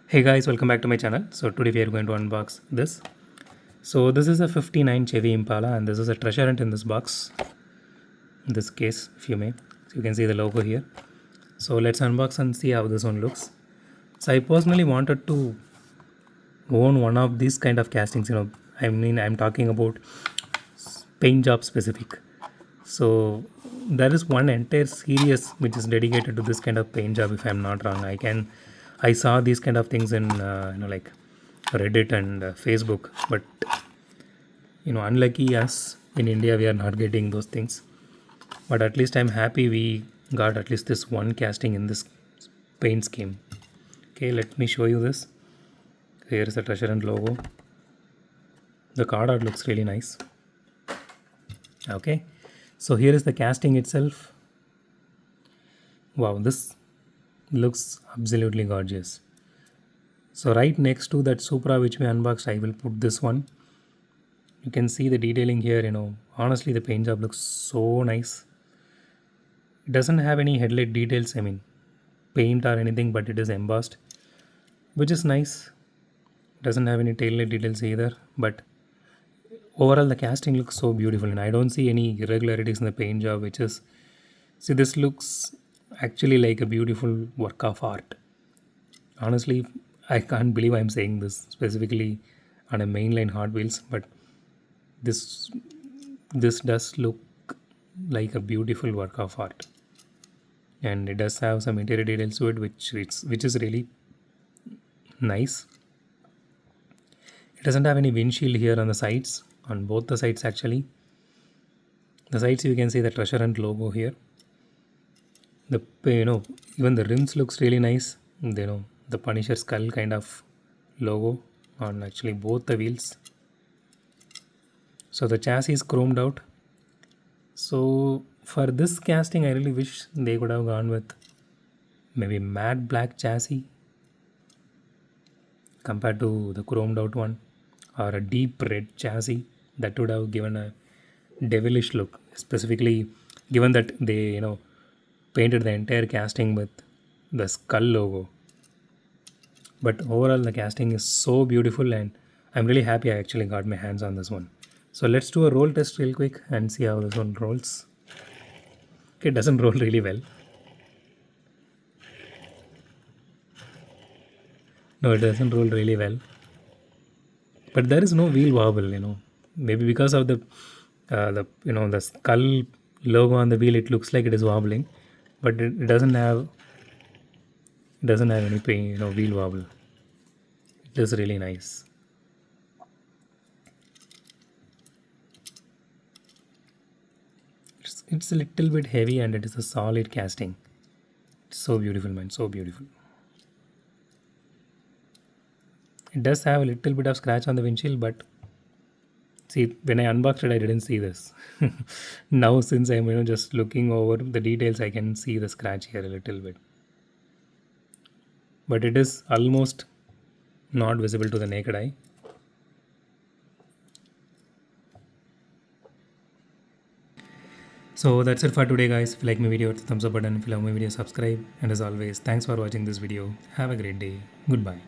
Hey guys, welcome back to my channel. So today we are going to unbox this. So this is a 59 Chevy Impala and this is a treasure hunt in this box. In this case, if you may. So you can see the logo here. So let's unbox and see how this one looks. So I personally wanted to own one of these kind of castings, I'm talking about paint job specific. So there is one entire series which is dedicated to this kind of paint job. If I'm not wrong, I saw these kind of things in like Reddit and Facebook, but unlucky us in India, we are not getting those things. But at least I'm happy we got at least this one casting in this paint scheme. Okay, let me show you this. Here is the treasure and logo. The card art looks really nice. Okay, so here is the casting itself. Wow, this looks absolutely gorgeous. So right next to that Supra which we unboxed, I will put this one. You can see the detailing here, honestly the paint job looks so nice. It doesn't have any headlight details, paint or anything, but it is embossed, which is nice. Doesn't have any taillight details either, but overall the casting looks so beautiful and I don't see any irregularities in the paint job, which is, see, this looks actually like a beautiful work of art. Honestly, I can't believe I'm saying this specifically on a mainline Hotwheels, but this this does look like a beautiful work of art, and it does have some interior details to it, which is really nice. It doesn't have any windshield here on the sides, on both the sides actually. The sides you can see the treasure hunt logo here. The even the rims looks really nice. The Punisher skull kind of logo on actually both the wheels. So the chassis is chromed out. So for this casting, I really wish they could have gone with maybe matte black chassis compared to the chromed out one, or a deep red chassis that would have given a devilish look, specifically given that they painted the entire casting with the skull logo. But overall the casting is so beautiful and I'm really happy I actually got my hands on this one. So let's do a roll test real quick and see how this one rolls. Okay, it doesn't roll really well. No, it doesn't roll really well. But there is no wheel wobble. Maybe because of the skull logo on the wheel, it looks like it is wobbling, but it doesn't have any pain, wheel wobble. It is really nice. It's a little bit heavy and it is a solid casting. It's so beautiful, man, so beautiful. It does have a little bit of scratch on the windshield, but see, when I unboxed it, I didn't see this. Now, since I'm just looking over the details, I can see the scratch here a little bit. But it is almost not visible to the naked eye. So that's it for today, guys. If you like my video, hit the thumbs up button. If you love my video, subscribe. And as always, thanks for watching this video. Have a great day. Goodbye.